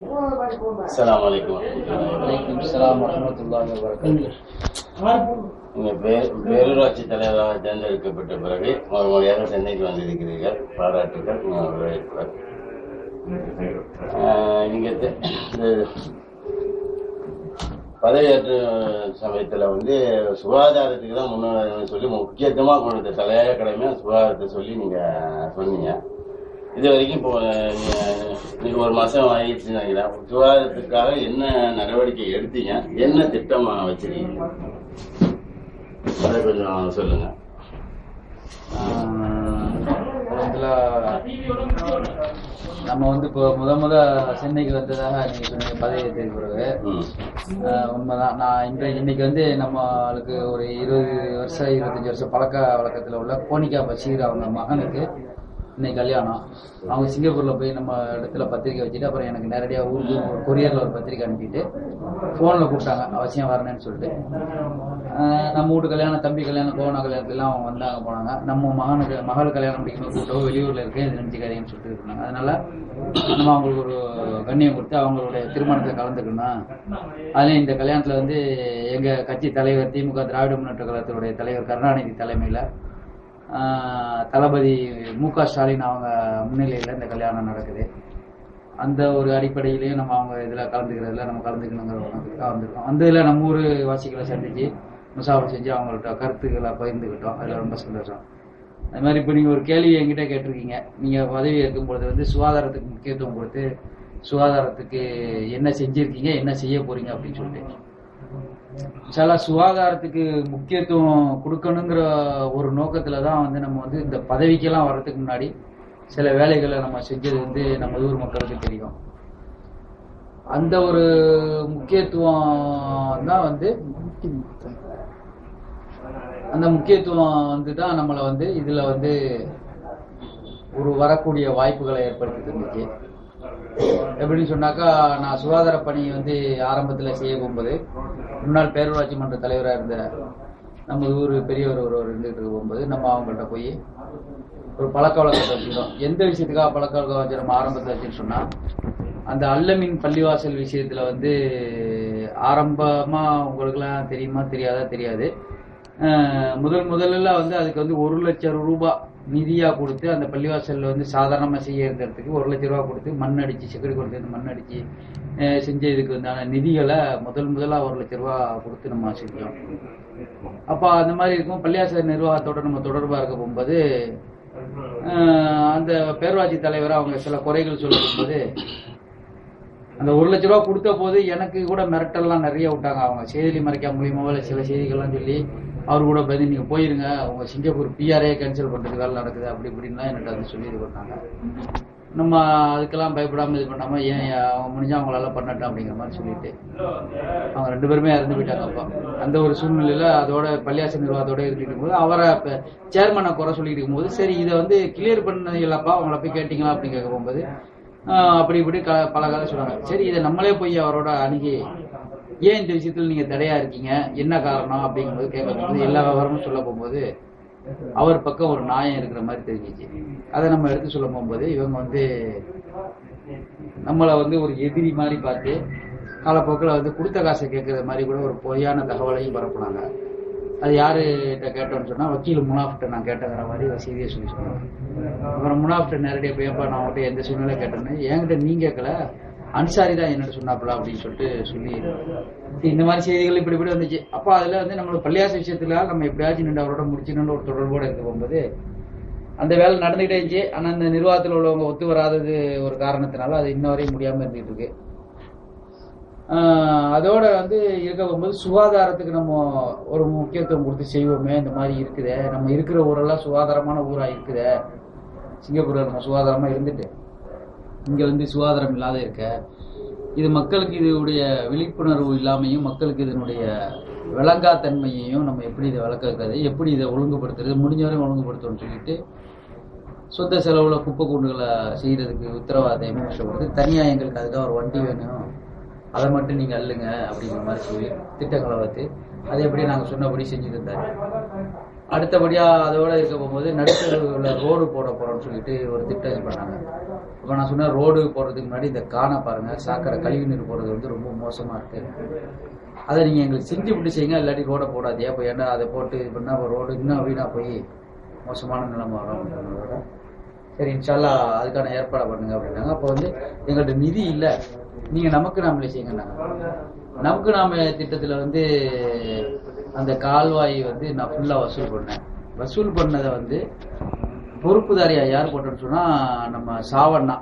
அஸ்ஸலாமு அலைக்கும். வலைக்கும் ஸலாம் வரஹ்மத்துல்லாஹி வபரகாத்துஹு. நீங்கள் பேரூராட்சி தலைவராக தேர்ந்தெடுக்கப்பட்ட பிறகு முதல் முறையாக சென்னைக்கு வந்திருக்கிறீர்கள். பாராட்டுகள். வரவேற்கிறேன். நீங்கள் இந்த பதவியேற்ற சமயத்தில் சுகாதாரத்துக்கு தான் முன்னுரிமை சொல்லி முக்கியத்துவமாக கொடுத்த தலையாய கடமையாக சுகாதாரத்தை சொல்லி நீங்கள் சொன்னீங்க. இது வரைக்கும் இப்போ இன்னைக்கு ஒரு மாசம் ஆயிடுச்சுன்னு நினைக்கிறேன். சுகாதாரத்துக்காக என்ன நடவடிக்கை எடுத்தீங்க, என்ன திட்டம் வச்சிருக்கீங்க, அதை கொஞ்சம் சொல்லுங்க. நம்ம இப்போ முத சென்னைக்கு வந்ததாக நீங்க சொன்னீங்க பதவியேற்ற பிறகு. உண்மைதான். நான் இன்னைக்கு நம்மளுக்கு ஒரு 20 வருஷம் 25 வருஷம் பழக்க வழக்கத்தில் உள்ள கோனிகா பஷீர் அவங்க மகனுக்கு இன்னைக்கு கல்யாணம். அவங்க சிங்கப்பூர்ல போய் நம்ம இடத்துல பத்திரிக்கை வச்சுட்டு அப்புறம் எனக்கு நேரடியாக ஊருக்கு ஒரு கொரியர்ல ஒரு பத்திரிக்கை அனுப்பிட்டு போன்ல கூப்பிட்டாங்க, அவசியம் வரணும்னு சொல்லிட்டு. நம்ம வீட்டு கல்யாணம், தம்பி கல்யாணம், கோவனா கல்யாணத்துலாம் அவங்க வந்தாங்க போனாங்க. நம்ம மகள் கல்யாணம் முடிக்கணும் கூட்டோ வெளியூர்ல இருக்கேன், இது நினைச்சுக்காதீங்கன்னு சொல்லிட்டு இருந்தாங்க. அதனால நம்ம அவங்களுக்கு ஒரு கண்ணியம் கொடுத்து அவங்களுடைய திருமணத்தை கலந்துக்கணும். அதுலயும் இந்த கல்யாணத்துல எங்க கட்சி தலைவர் திமுக திராவிட முன்னேற்ற கழகத்தினுடைய தலைவர் கருணாநிதி தலைமையில தளபதி மு.க. ஸ்டாலின் அவங்க முன்னிலையில் இந்த கல்யாணம் நடக்குது. அந்த ஒரு அடிப்படையிலையும் நம்ம அவங்க இதில் கலந்துக்கிறதுல நம்ம கலந்துக்கணுங்கிறவங்க வந்திருக்கோம். இதில் நம்ம ஊர் வாசிகளை சந்திச்சு முசாஃபர் செஞ்சு அவங்கள்ட்ட கருத்துக்களை பகிர்ந்துக்கிட்டோம். அதில் ரொம்ப சந்தோஷம். அது மாதிரி இப்போ நீங்கள் ஒரு கேள்வி என்கிட்ட கேட்டிருக்கீங்க. நீங்கள் பதவி ஏற்கும் பொழுது சுகாதாரத்துக்கு முக்கியத்துவம் கொடுத்து சுகாதாரத்துக்கு என்ன செஞ்சுருக்கீங்க, என்ன செய்ய போறீங்க அப்படின்னு சொல்லிட்டு. சில சுகாதாரத்துக்கு முக்கியத்துவம் கொடுக்கணுங்கிற ஒரு நோக்கத்துல தான் நம்ம இந்த பதவிக்கெல்லாம் வர்றதுக்கு முன்னாடி சில வேலைகளை நம்ம செஞ்சது நம்ம ஊர் மக்களுக்கு தெரியும். அந்த ஒரு முக்கியத்துவம் தான் அந்த முக்கியத்துவம் தான் நம்மளை இதுல ஒரு வரக்கூடிய வாய்ப்புகளை ஏற்படுத்தி தந்துச்சு. எப்படின்னு சொன்னாக்கா, நான் சுகாதார பணி ஆரம்பத்தில் செய்ய போகும்போது முன்னாள் பேரூராட்சி மன்ற தலைவராக இருந்த நம்ம ஊர் பெரியவர் ஒருவர் இருந்துகிட்டு போகும்போது நம்ம அவங்கள்ட்ட போய் ஒரு பழக்க வழக்கத்தை வச்சுக்கிறோம். எந்த விஷயத்துக்காக பழக்க வழக்கம் வச்சு நம்ம ஆரம்பத்தில் வச்சுன்னு சொன்னா, அந்த அல்லமின் பள்ளிவாசல் விஷயத்துல ஆரம்பமா உங்களுக்குலாம் தெரியுமா தெரியாதா தெரியாது. முதல்ல அதுக்கு 1 லட்சம் ரூபாய் நிதியா கொடுத்து அந்த பள்ளிவாசல்ல சாதாரணமா செய்ய இருக்கிறதுக்கு 1 லட்சம் ரூபாய் கொடுத்து மண் அடிச்சு செக்கடி கொடுத்து மண் அடிச்சு செஞ்ச இதுக்கு நிதிகளை முதலா 1 லட்சம் ரூபாய் கொடுத்து நம்ம செஞ்சோம். அப்ப அந்த மாதிரி இருக்கும். பள்ளிவாசல் நிர்வாகத்தோட நம்ம தொடர்பா இருக்க போகும்போது அந்த பேரூராட்சி தலைவர் அவங்க சில குறைகள் சொல்லும்போது அந்த 1 லட்சம் ரூபாய் கொடுத்த போது எனக்கு கூட மிரட்டல்லாம் நிறைய விட்டாங்க. அவங்க செய்தி மறைக்க மூலியமா சில செய்திகள்லாம் சொல்லி அவரு கூட பயந்து நீங்க போயிருங்க, உங்க சிங்கப்பூர் பிஆர்ஏ கேன்சல் பண்றதுக்கு வேலை நடக்குது அப்படி இப்படின்லாம் என்கிட்ட சொல்லி இது பண்ணாங்க. நம்ம அதுக்கெல்லாம் பயப்படாம இது பண்ணாம ஏன் அவங்க முடிஞ்சா அவங்களால பண்ணட்டும் அப்படிங்கிற மாதிரி சொல்லிட்டு அவங்க 2 பேருமே இறந்து போயிட்டாங்க. அப்போ அந்த ஒரு சூழ்நிலையில அதோட பள்ளியாசல் நிர்வாகத்தோட இருந்துட்டு போது அவரை சேர்மனை குறை சொல்லிட்டு இருக்கும்போது, சரி இதை கிளியர் பண்ணீங்களாப்பா, அவங்கள போய் கேட்டீங்களா அப்படின்னு கேட்க போகும்போது அப்படி இப்படி பல கதை சொல்றாங்க. சரி இதை நம்மளே போய் அவரோட அணுகி ஏன் இந்த விஷயத்துல நீங்க தடையா இருக்கீங்க, என்ன காரணம் அப்படிங்கும்போது கேட்கும்போது எல்லா விவரமும் சொல்ல போகும்போது அவர் பக்கம் ஒரு நியாயம் இருக்கிற மாதிரி தெரிஞ்சிச்சு. அதை நம்ம எடுத்து சொல்ல போகும்போது இவங்க நம்மளை ஒரு எதிரி மாதிரி பார்த்து காலப்போக்கில் கொடுத்த காசை கேட்கற மாதிரி கூட ஒரு பொய்யான தகவலையும் பரப்புனாங்க. அது யாருகிட்ட கேட்டோன்னு சொன்னா, வக்கீல் முனாஃப்ட்ட நான் கேட்டங்கிற மாதிரி செய்தியை சொல்லி சொன்னாங்க. அப்புறம் முனாஃப்ட்ட நேரடியாக போயப்பா நான் அவங்ககிட்ட எந்த சூழ்நிலை கேட்டேன்னு, என்கிட்ட நீங்க கேட்கல அன்சாரி தான் என்னோட சொன்னாப்பல அப்படின்னு சொல்லி இந்த மாதிரி செய்திகள் இப்படி வந்துச்சு. அப்போ அதுல நம்மளோட பள்ளியாச விஷயத்துல நம்ம எப்படியாச்சும் நின்று அவரோட முடிச்சுன்னு ஒரு தொடர்போட இருக்க போகும்போது அந்த வேலை நடந்துகிட்டே இருந்துச்சு. ஆனா அந்த நிர்வாகத்தில் உள்ளவங்க ஒத்து வராதது ஒரு காரணத்தினால அது இன்ன வரையும் முடியாம இருந்துட்டு இருக்கு. அதோட இருக்க போகும்போது சுகாதாரத்துக்கு நம்ம ஒரு முக்கியத்துவம் கொடுத்து செய்வோமே, இந்த மாதிரி இருக்குதே, நம்ம இருக்கிற ஊரெல்லாம் சுகாதாரமான ஊரா இருக்குதே, சிங்கப்பூர்ல நம்ம சுகாதாரமா இருந்துட்டு இங்க சுகாதாரம் இல்லாத இருக்க, இது மக்களுக்கு இதனுடைய விழிப்புணர்வு இல்லாமையும் மக்களுக்கு இதனுடைய விளங்காத்தன்மையையும் நம்ம எப்படி இதை விளக்கிறது, எப்படி இதை ஒழுங்குபடுத்துறது, முடிஞ்ச வரையும் ஒழுங்குபடுத்தணும்னு சொல்லிட்டு சொந்த செலவுல குப்பை கூண்டுகளை செய்யறதுக்கு உத்தரவாதம் கொடுத்து தனியா எங்களுக்கு அதுக்காக ஒரு வண்டி வேணும், அதை மட்டும் நீங்க அள்ளுங்க அப்படிங்கிற மாதிரி சொல்லி திட்டங்களை வைத்து அதை எப்படி நாங்க சொன்னபடி செஞ்சு தந்தாரு. அடுத்தபடியா அதோட இருக்க போகும்போது நடுத்தருவுல ரோடு போட போறோம்னு சொல்லிட்டு ஒரு திட்டம் இது பண்ணாங்க. இப்போ நான் சொன்ன ரோடு போடுறதுக்கு முன்னாடி இந்த காணை பாருங்க, சாக்கடை கழிவு நீர் போடுறது வந்து ரொம்ப மோசமா இருக்கு. அதை நீங்க எங்களுக்கு செஞ்சு விட்டு செய்யுங்க, இல்லாட்டி ரோடை போடாதே. அப்போ ஏன்னா அதை போட்டு இது பண்ணா ரோடு இன்னும் வீணா போய் மோசமான நிலைமை வரும் அப்படின்றதோட சரி இன்ஷால்லா அதுக்கான ஏற்பாடு பண்ணுங்க அப்படின்னாங்க. அப்போ வந்து எங்கள்கிட்ட நிதி இல்லை, நீங்க நமக்கு நாமளே செய்யுங்கன்னாங்க. நமக்கு நாம திட்டத்துல வந்து அந்த கால்வாய் வந்து நான் ஃபுல்லா வசூல் பண்ணேன். வசூல் பண்ணதை வந்து பொறுப்புதாரியா யார் போட்டோன்னு சொன்னா நம்ம சாவண்ணா,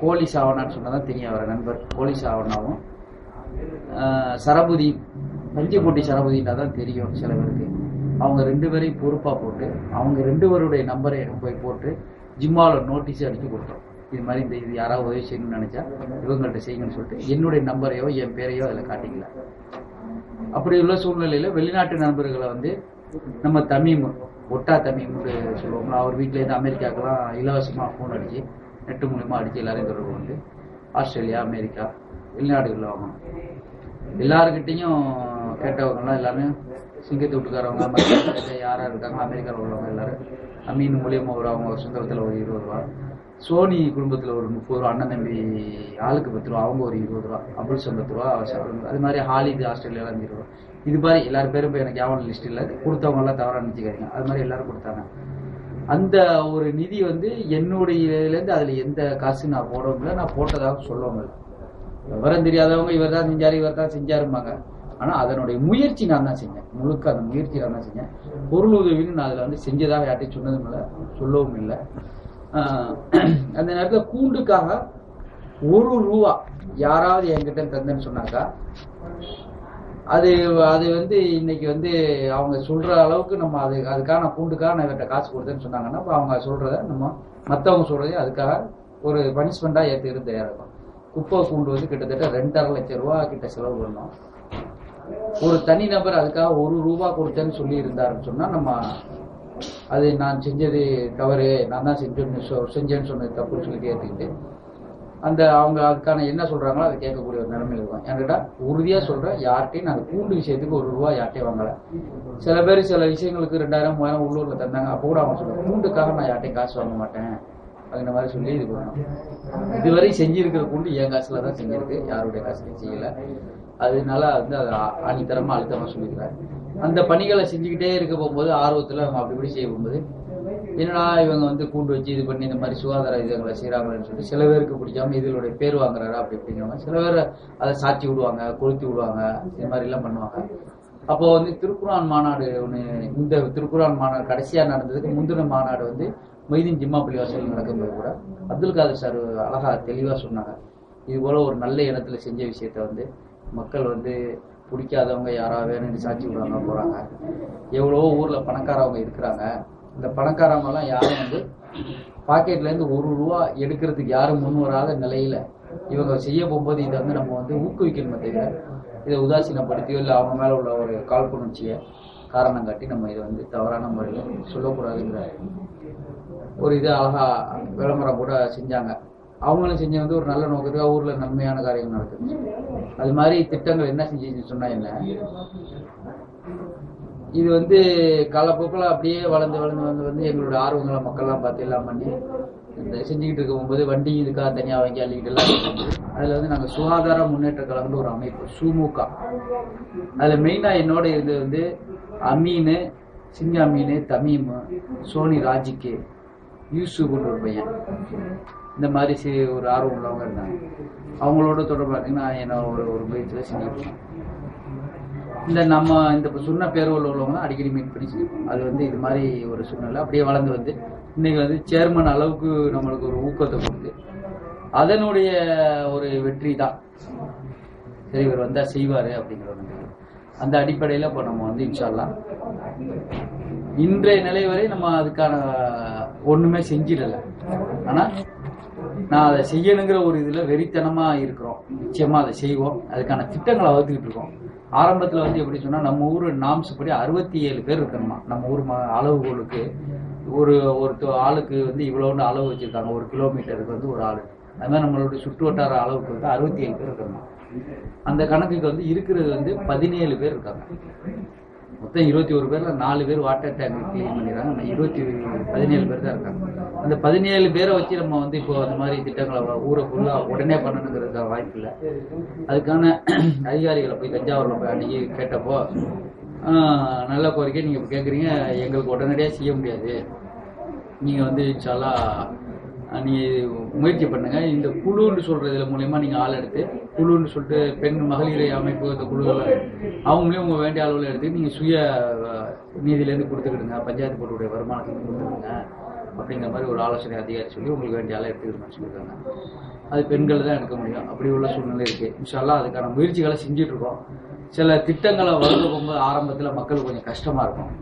கோழி சாவண்ணான்னு சொன்னாதான் தெரியும். அவர நண்பர் கோழி சாவண்ணாவும் சரபுதீன், பஞ்சிப்பூட்டி சரபுதீனா தான் தெரியும் சில பேருக்கு. அவங்க 2 பேரையும் பொறுப்பா போட்டு அவங்க 2 பேருடைய நம்பரை போய் போட்டு ஜிம்மாவில் நோட்டீஸ் அடிச்சு கொடுத்தோம். இது மாதிரி இது யாராவது உதவி செய்யணும்னு நினைச்சா இவங்கள்ட்ட செய்யுங்கன்னு சொல்லிட்டு என்னுடைய நம்பரையோ என் பேரையோ அதில் காட்டிக்கல. அப்படி உள்ள சூழ்நிலையில வெளிநாட்டு நண்பர்களை வந்து நம்ம தமீம், ஒட்டா தமீம்னு சொல்லுவோம்ல, அவர் வீட்டில இருந்து அமெரிக்காக்கெல்லாம் இலவசமா ஃபோன் அடிச்சு நெட்டு மூலமா அடிச்சு எல்லாரையும் தொடர்பு வந்து ஆஸ்திரேலியா, அமெரிக்கா, வெளிநாடுகளில் வாங்கணும். எல்லாருக்கிட்டையும் கேட்டவங்கலாம் எல்லாருமே சிங்கத்தை விட்டுக்காரவங்க யாரா இருக்காங்க, அமெரிக்காவில் உள்ளவங்க எல்லாரும் அமீன் மூலியமா அவங்க சொந்தத்தில் ஒரு 20 ரூபா, சோனி குடும்பத்தில் ஒரு 30 ரூபா, அண்ணன் தம்பி ஆளுக்கு 10 ரூபா, அவங்க ஒரு 20 ரூபா, அப்துல் 10 ரூபா, அது மாதிரி ஹாலிது ஆஸ்திரேலியாவில் 5 ரூபா. இது மாதிரி எல்லாரும் பேரும் இப்போ எனக்கு யாவன லிஸ்ட் இல்லை, கொடுத்தவங்க எல்லாம் தவறா நினைச்சுக்காதீங்க. அது மாதிரி எல்லாரும் கொடுத்தாங்க. அந்த ஒரு நிதி வந்து என்னுடைய இதுலேருந்து அதுல எந்த காசு நான் போடவும் இல்லை, நான் போட்டதாக சொல்லவும் இல்லை. விவரம் தெரியாதவங்க இவர் தான் செஞ்சாரு இவர் தான் செஞ்சாருமாங்க. ஆனா அதனுடைய முயற்சி நான் தான் செஞ்சேன், முழுக்க அந்த முயற்சி நான் தான் செஞ்சேன். பொருள் உதவின்னு நான் அதுல வந்து செஞ்சதாக யார்ட்டையும் சொன்னதும் இல்லை, சொல்லவும் இல்லை. அந்த நேரத்தில் கூண்டுக்காக 1 ரூபா யாராவது என்கிட்ட தந்தேன்னு சொன்னாக்கா அது அது வந்து இன்னைக்கு வந்து அவங்க சொல்ற அளவுக்கு நம்ம அதுக்கான கூண்டுக்காக நான் இவர்கிட்ட காசு கொடுத்தேன்னு சொன்னாங்கன்னா அவங்க சொல்றத நம்ம மற்றவங்க சொல்றதே அதுக்காக ஒரு பனிஷ்மெண்டா ஏற்றுக்கிறது தயாரா இருக்கும். குப்பை கூண்டு வந்து கிட்டத்தட்ட 2.5 லட்சம் ரூபா கிட்ட செலவு பண்ணோம். ஒரு தனிநபர் அதுக்காக 1 ரூபா கொடுத்தேன்னு சொல்லி இருந்தாருன்னு சொன்னா நம்ம அது நான் செஞ்சது தவறு, நான் தான் செஞ்சேன்னு சொன்னது தப்புன்னு சொல்லி ஏற்றுக்கிட்டு அந்த அவங்க அதுக்கான என்ன சொல்றாங்களோ அதை கேட்கக்கூடிய ஒரு நிலைமையில இருக்கும். என்கிட்ட உறுதியா சொல்றேன், யார்ட்டையும் நான் கூண்டு விஷயத்துக்கு 1 ரூபா யார்ட்டையும் வாங்கல. சில பேர் சில விஷயங்களுக்கு 2000 3000 உள்ளூர்ல தந்தாங்க, அப்போ கூட அவங்க சொல்றாங்க கூண்டுக்காக நான் யார்ட்டையும் காசு வாங்க மாட்டேன் அப்படின்ற மாதிரி சொல்லி இது பண்ணணும். இதுவரை செஞ்சிருக்கிற கூண்டு என் காசுல தான் செஞ்சிருக்கு, யாருடைய காசுலையும் செய்யல. அதனால வந்து அதை ஆணித்தரமா அழுத்தமா சொல்லியிருக்காரு. அந்த பணிகளை செஞ்சுக்கிட்டே இருக்க போகும்போது ஆர்வத்துல நம்ம அப்படி இப்படி செய்ய போகும்போது என்னடா இவங்க வந்து கூண்டு வச்சு இது பண்ணி இந்த மாதிரி சுகாதார இதுகளை செய்யறாங்கன்னு சொல்லி சில பேருக்கு பிடிக்காம இதனுடைய பேர் வாங்குறாரா அப்படி அப்படிங்கிறவங்க சில பேர் அதை சாட்சி விடுவாங்க, கொளுத்தி விடுவாங்க, இது மாதிரி எல்லாம் பண்ணுவாங்க. அப்போ வந்து திருக்குரான் மாநாடு ஒண்ணு, இந்த திருக்குரான் மாநாடு கடைசியா நடந்ததுக்கு முந்தின மாநாடு வந்து மொய்தீன் ஜிம்மா பள்ளிவாசல் நடக்கும்போது கூட அப்துல் காதர் சார் அழகா தெளிவா சொன்னாங்க, இது போல ஒரு நல்ல இடத்துல செஞ்ச விஷயத்த வந்து மக்கள் வந்து பிடிக்காதவங்க யாராவது வேணும்னு சாட்சி விடுவாங்க போறாங்க. எவ்வளவோ ஊர்ல பணக்காரவங்க இருக்கிறாங்க, இந்த பணக்காரவங்க எல்லாம் யாரும் வந்து பாக்கெட்ல இருந்து 1 ரூபா எடுக்கிறதுக்கு யாரும் முன் வராத நிலையில இவங்க செய்ய போகும்போது இதை வந்து நம்ம வந்து ஊக்குவிக்கணுமே தவிர இதை உதாசீனப்படுத்தியோ இல்லை அவங்க மேல உள்ள ஒரு காழ்ப்புணர்ச்சியை காரணம் காட்டி நம்ம இதை வந்து தவறான முறையில் சொல்லக்கூடாதுங்கிற ஒரு இது அழகா விளம்பரம் கூட செஞ்சாங்க. அவங்களும் செஞ்ச வந்து ஒரு நல்ல நோக்கத்துக்காக ஊர்ல நன்மையான காரியங்கள் நடக்குது. அது மாதிரி திட்டங்கள் என்ன செஞ்சுன்னு சொன்னா என்ன, இது வந்து காலப்போக்கில் அப்படியே வளர்ந்து வந்து எங்களுடைய ஆர்வங்களை மக்கள்லாம் பார்த்து எல்லாம் பண்ணி இந்த செஞ்சுக்கிட்டு இருக்கும்போது வண்டி இதுக்காக தனியாக வாங்கி அள்ளிக்கிட்டு எல்லாம் அதில் வந்து நாங்கள் சுகாதார முன்னேற்ற கழகம்னு ஒரு அமைப்பு சுமுக, அதில் மெயினாக என்னோட இருந்தது வந்து அமீனு, சிங்க அமீனு, தமீம், சோனி ராஜிக்கு, யூசுப்னு ஒரு பையன், இந்த மாதிரி ஒரு ஆர்வம் உள்ளவங்க இருந்தாங்க. அவங்களோட தொடர்பு பார்த்தீங்கன்னா என்ன ஒரு முயற்சியில் செஞ்சுட்டு இந்த நம்ம இந்த சொன்ன பேர் உள்ளவங்க அடிக்கடி மீட் பண்ணி செய்வோம். அது வந்து இது மாதிரி ஒரு சூழ்நிலை அப்படியே வளர்ந்து வந்து இன்னைக்கு வந்து சேர்மன் அளவுக்கு நம்மளுக்கு ஒரு ஊக்கத்தை கொடுத்து அதனுடைய ஒரு வெற்றி தான். சரி இவர் வந்தா செய்வாரு அப்படிங்கிற அந்த அடிப்படையில இப்போ நம்ம வந்து இன்ஷா அல்லாஹ் இன்றைய நிலை வரை நம்ம அதுக்கான ஒண்ணுமே செஞ்சிடல. ஆனா நான் அதை செய்யணுங்கிற ஒரு இதுல வெறித்தனமா இருக்கிறோம். நிச்சயமா அதை செய்வோம், அதுக்கான திட்டங்களை வகுத்துக்கிட்டு இருக்கோம். ஆரம்பத்துல வந்து எப்படி சொன்னா நம்ம ஊர் நாம்ஸ் படி 67 பேர் இருக்கணுமா. நம்ம ஊர் அளவுகளுக்கு ஒரு ஆளுக்கு வந்து இவ்வளவுன்னு அளவு வச்சிருக்காங்க, 1 கிலோமீட்டருக்கு வந்து ஒரு ஆளு. அது மாதிரி நம்மளுடைய சுற்று வட்டார அளவுக்கு வந்து 67 பேர் இருக்கணுமா. அந்த கணக்குக்கு வந்து இருக்கிறது வந்து 17 பேர் இருக்காங்க. மொத்தம் 21 பேர்ல 4 பேர் வாட்டர் டேங்க் கிளீன் பண்ணிடுறாங்க. 17 பேர் தான் இருக்காங்க. அந்த 17 பேரை வச்சு நம்ம வந்து இப்போ அந்த மாதிரி திட்டங்களை ஊரை ஃபுல்லா உடனே பண்ணணுங்கிறதுக்கான வாய்ப்பு இல்லை. அதுக்கான அதிகாரிகளை போய் தஞ்சாவூர்ல போய் அன்னைக்கு கேட்டப்போ நல்ல கோரிக்கை நீங்க இப்போ கேட்குறீங்க, எங்களுக்கு உடனடியாக செய்ய முடியாது, நீங்க வந்து இன்ஷால்லா நீங்க முயற்சி பண்ணுங்க. இந்த குழுன்னு சொல்றதுல மூலயமா நீங்க ஆள் எடுத்து குழுன்னு சொல்லிட்டு பெண் மகளிர் அமைப்பு இந்த குழுவில் அவங்களே உங்க வேண்டிய அளவில் எடுத்து நீங்க சுய நீதியிலேருந்து கொடுத்துக்கிடுங்க, பஞ்சாயத்து போர்டுடைய வருமானத்துக்கு கொடுத்துக்கிடுங்க அப்படிங்கிற மாதிரி ஒரு ஆலோசனை அதிகாரி சொல்லி உங்களுக்கு வேண்டிய ஆளை எடுத்துக்கிடுங்கன்னு சொல்லியிருக்காங்க. அது பெண்கள் தான் எடுக்க முடியும். அப்படி உள்ள சூழ்நிலை இருக்கு. இன்ஷால்லா அதுக்கான முயற்சிகளை செஞ்சுட்டு இருக்கோம். சில திட்டங்களை வளர்ந்து போகும்போது ஆரம்பத்தில் மக்களுக்கு கொஞ்சம் கஷ்டமா இருக்கும்.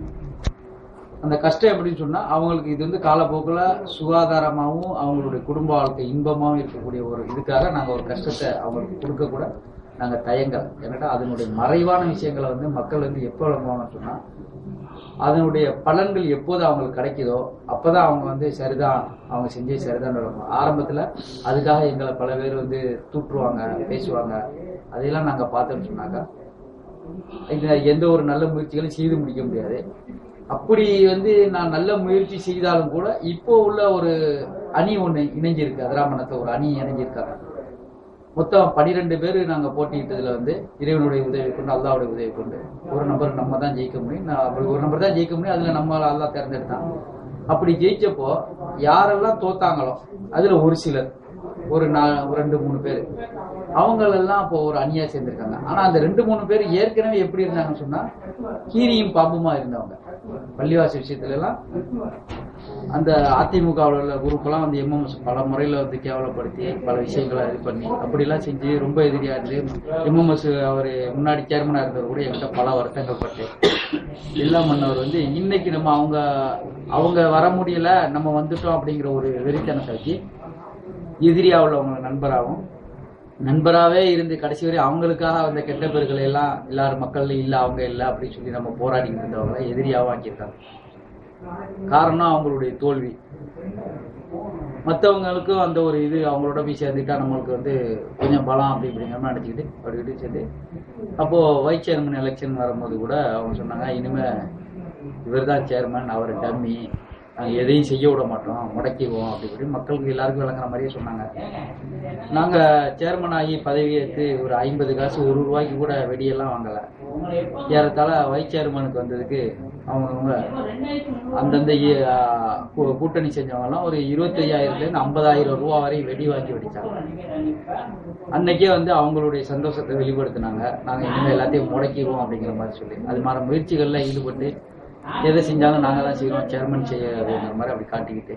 அந்த கஷ்டம் எப்படின்னு சொன்னா அவங்களுக்கு இது வந்து காலப்போக்கில் சுகாதாரமாகவும் அவங்களுடைய குடும்ப வாழ்க்கை இன்பமாகவும் இருக்கக்கூடிய ஒரு இதுக்காக நாங்கள் ஒரு கஷ்டத்தை அவங்களுக்கு கொடுக்க கூட நாங்கள் தயங்கலை. ஏன்னா அதனுடைய மறைவான விஷயங்களை வந்து மக்கள் வந்து எப்போ விளம்புவாங்கன்னு சொன்னா அதனுடைய பலன்கள் எப்போது அவங்களுக்கு கிடைக்குதோ அப்போதான் அவங்க வந்து சரிதான் அவங்க செஞ்சே சரிதான் விளம்புவாங்க. ஆரம்பத்தில் அதுக்காக எங்களை பல பேர் வந்து தூற்றுவாங்க, பேசுவாங்க. அதையெல்லாம் நாங்கள் பார்த்தோம்னு சொன்னாக்கா இந்த எந்த ஒரு நல்ல முயற்சிகளும் செய்து முடிக்க முடியாது. அப்படி வந்து நான் நல்ல முயற்சி செய்தாலும் கூட இப்போ உள்ள ஒரு அணி ஒண்ணு இணைஞ்சிருக்கு, அதிராமணத்தை ஒரு அணி இணைஞ்சிருக்காங்க. மொத்தம் 12 பேர் நாங்க போட்டியிட்டதுல வந்து இறைவனுடைய உதவி கொண்டு அல்லாவுடைய உதவி கொண்டு ஒரு நம்பர் நம்ம தான் ஜெயிக்க முடியும். ஒரு நம்பர் தான் ஜெயிக்க முடியும். அதுல நம்ம அல்லா தேர்ந்தெடுத்தான். அப்படி ஜெயிச்சப்போ யாரெல்லாம் தோத்தாங்களோ அதுல ஒரு சிலர் ஒரு 2-3 பேர் அவங்களெல்லாம் இப்போ ஒரு அணியா சேர்ந்திருக்காங்க. ஆனா அந்த 2-3 பேர் ஏற்கனவே எப்படி இருந்தாங்கன்னு சொன்னா கீரியும் பாம்புமா இருந்தவங்க. பள்ளிவாசி விஷயத்துல எல்லாம் அந்த அதிமுகவில் உள்ள குரூப்பெல்லாம் வந்து எம்எம்எஸ் பல முறையில வந்து கேவலப்படுத்தி பல விஷயங்களை இது பண்ணி அப்படிலாம் செஞ்சு ரொம்ப எதிரியா இருந்து எம்எம்எஸ் அவர் முன்னாடி சேர்மனா இருந்தவர் கூட என்கிட்ட பல வருத்தங்கள் பட்டு எல்லாம் பண்ணவர் வந்து இன்னைக்கு நம்ம அவங்க வர முடியல நம்ம வந்துட்டோம் அப்படிங்கிற ஒரு வெறித்தனத்தை வச்சு எதிரியா உள்ளவங்க நண்பராகவே இருந்து கடைசி வரை அவங்களுக்காக அந்த கெட்ட பேர்களை எல்லாம் எல்லாரும் மக்கள் இல்ல அவங்க இல்லை அப்படின்னு சொல்லி நம்ம போராடிக்கிட்டு இருந்தவங்க எதிரியாவும் ஆக்கியிருக்காங்க. காரணம் அவங்களுடைய தோல்வி. மற்றவங்களுக்கும் அந்த ஒரு இது அவங்களோட போய் சேர்ந்துட்டா நம்மளுக்கு வந்து கொஞ்சம் பலம் அப்படிங்கிற மாதிரி நினைச்சுக்கிட்டு சேர்ந்து அப்போ வைஸ் சேர்மன் எலெக்ஷன் வரும்போது கூட அவங்க சொன்னாங்க, இனிமே இவர் தான் சேர்மன், அவர் டம்மி, நாங்கள் எதையும் செய்ய விட மாட்டோம், முடக்கிடுவோம் அப்படி மக்களுக்கு எல்லாருக்கும் விளங்குற மாதிரியே சொன்னாங்க. நாங்கள் சேர்மன் ஆகி பதவியேற்று ஒரு 50 காசு ₹1 கூட வெடியெல்லாம் வாங்கலை. ஏறத்தாழ வைஸ் சேர்மனுக்கு வந்ததுக்கு அவங்க அந்தந்த கூட்டணி செஞ்சவங்கலாம் ஒரு 25,000 ₹50,000 வரை வெடி வாங்கி வெடிச்சாங்க. அன்னைக்கே வந்து அவங்களுடைய சந்தோஷத்தை வெளிப்படுத்தினாங்க. நாங்கள் இனிமேல் எல்லாத்தையும் முடக்கிடுவோம் அப்படிங்கிற மாதிரி சொல்லி அது மாதிரி முயற்சிகள்ல ஈடுபட்டு எதை செஞ்சாலும் நாங்கள் தான் செய்யறோம், சேர்மன் செய்யறதுங்கிற மாதிரி அப்படி காட்டிக்கிட்டு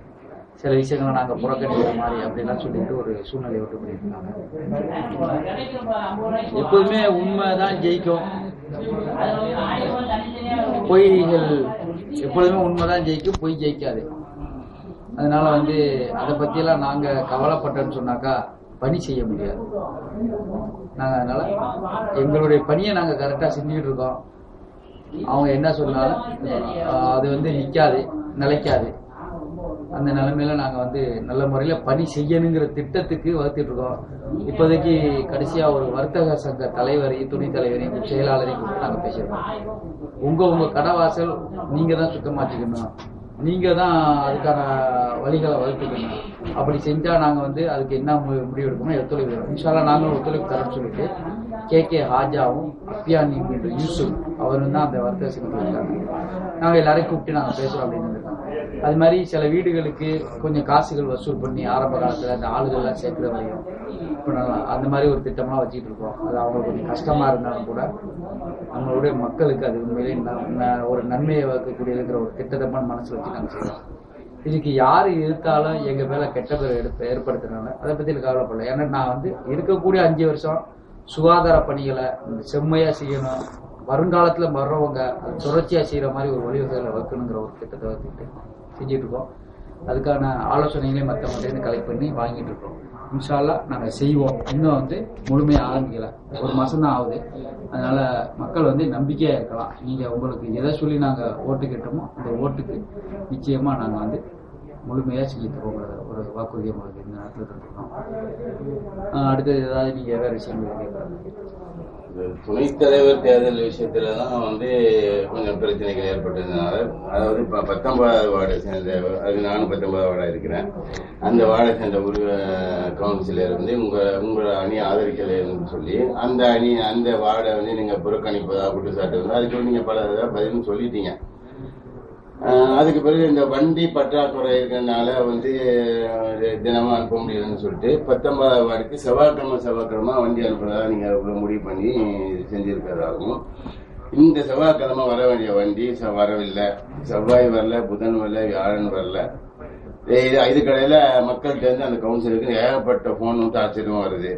சில விஷயங்களை நாங்கள் புறக்கணிக்கிற மாதிரி அப்படிலாம் சொல்லிட்டு ஒரு சூழ்நிலையை விட்டு பண்ணியிருக்காங்க. எப்போதுமே உண்மைதான் ஜெயிக்கும், பொய்கள் எப்பொழுதுமே உண்மைதான் ஜெயிக்கும், பொய் ஜெயிக்காது. அதனால வந்து அதை பத்தியெல்லாம் நாங்க கவலைப்பட்டோன்னு சொன்னாக்கா பணி செய்ய முடியாது. நாங்க அதனால எங்களுடைய பணியை நாங்க கரெக்டா செஞ்சுக்கிட்டு இருக்கோம். அவங்க என்ன சொன்னாலும் அது வந்து நிக்காது, நிலைக்காது. அந்த நிலைமையில நாங்க வந்து நல்ல முறையில பணி செய்யணுங்கிற திட்டத்துக்கு வகுத்துட்டு இருக்கோம். இப்போதைக்கு கடைசியா ஒரு வர்த்தக சங்க தலைவரையும் துணை தலைவரையும் செயலாளரையும் கூப்பிட்டு நாங்க பேசியிருக்கோம். உங்க கடவாசல் நீங்க தான் சுத்தமாச்சுக்கணும், நீங்க தான் அதுக்கான வழிகளை வகுத்துக்கணும். அப்படி செஞ்சா நாங்க வந்து அதுக்கு என்ன முடிவு எடுக்கணும் ஒத்துழைப்பு தரோம். இன்ஷால்லா நாங்களும் ஒத்துழைப்பு தரோம்னு சொல்லிட்டு KK ஹாஜாவும் அப்பியானி யூசுப் அவரும் தான் அந்த வர்த்தக சங்கத்தில் இருக்காங்க. நாங்க எல்லாரையும் கூப்பிட்டு நாங்க பேசுறோம் அப்படின்னு இருக்கோம். அது மாதிரி சில வீடுகளுக்கு கொஞ்சம் காசுகள் வசூல் பண்ணி ஆரம்ப காலத்துல அந்த ஆளுகள்லாம் சேர்க்கிற வரையும் இப்போ அந்த மாதிரி ஒரு திட்டம்லாம் வச்சுட்டு இருக்கோம். அது அவங்களுக்கு கொஞ்சம் கஷ்டமா இருந்தாலும் கூட நம்மளுடைய மக்களுக்கு அது உண்மையிலே ஒரு நன்மையை வகுக்கக்கூடியதுங்கிற ஒரு திட்டத்தை மனசுல வச்சு நாங்க செய்யறோம். இதுக்கு யாரு எதிர்த்தாலும் எங்க மேல கெட்ட பேர் ஏற்படுத்தினால அதை பத்தி எனக்கு கவலைப்படல. ஏன்னா நான் வந்து இருக்கக்கூடிய 5 வருஷம் சுகாதார பணிகளை செம்மையா செய்யணும், வருங்காலத்துல வர்றவங்க அது தொடர்ச்சியா செய்யற மாதிரி ஒரு வழிவகைகளை வைக்கணுங்கிற ஒரு திட்டத்தை வச்சுட்டு செஞ்சுட்டு இருக்கோம். அதுக்கான ஆலோசனைகளையும் மற்றவங்கள்ட்ட கலெக்ட் பண்ணி வாங்கிட்டு இருக்கோம். இன்ஷால்லா நாங்க செய்வோம். இன்னும் வந்து முழுமையா ஆரம்பிக்கல, 1 மாசம் தான் ஆகுது. அதனால மக்கள் வந்து நம்பிக்கையா இருக்கலாம். நீங்க உங்களுக்கு எதை சொல்லி நாங்க ஓட்டு கேட்டோமோ அந்த ஓட்டுக்கு நிச்சயமா நாங்க வந்து முழுமையாக செஞ்சு தருவோங்கிற ஒரு வாக்குறுதியை உங்களுக்கு இந்த நேரத்தில் தந்துருக்கோம். அடுத்தது ஏதாவது நீங்கள் வேறு விஷயங்கள் கேட்குறாங்க? துணைத் தலைவர் தேர்தல் விஷயத்துல தான் கொஞ்சம் பிரச்சனைகள் ஏற்பட்டதுனால, அதாவது 19வது வார்டை சேர்ந்த, அது நானும் 19வது வார்டா இருக்கிறேன், அந்த வார்டை சேர்ந்த ஒரு கவுன்சிலர் உங்களை அணி ஆதரிக்கலைன்னு சொல்லி அந்த வார்டை நீங்க புறக்கணிப்பதா குற்றச்சாட்டு அதுக்கு நீங்க பல பதிலும் சொல்லிட்டீங்க. அதுக்கு பிறகு இந்த வண்டி பற்றாக்குறை இருக்கிறதுனால தினமும் அனுப்ப முடியுதுன்னு சொல்லிட்டு 19வது வார்டுக்கு செவ்வாய்க்கிழமை வண்டி அனுப்புறதா நீங்க முடிவு பண்ணி செஞ்சிருக்கிறதாகவும், இந்த செவ்வாய்க்கிழமை வர வேண்டிய வண்டி வரவில்லை, செவ்வாய் வரல, புதன் வரல, வியாழன் வரல. இதுக்கடையில மக்கள்கிட்ட இருந்து அந்த கவுன்சிலுக்கு ஏகப்பட்ட போனும் டார்ச்சரும் வருது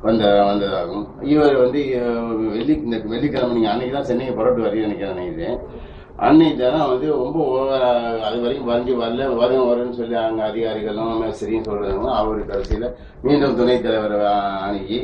வந்ததாகும். இவர் இந்த வெள்ளிக்கிழமை நீங்க அன்னைக்குதான் சென்னைக்கு புறப்பட்டு வரீங்க நினைக்கிறேன். அன்னைக்கு ரொம்ப அது வரைக்கும் வண்டி வரும்னு சொல்லி அங்க அதிகாரிகளும் சரின்னு சொல்றாங்க. அவரு கடைசியில மீண்டும் துணைத் தலைவரை அணுகி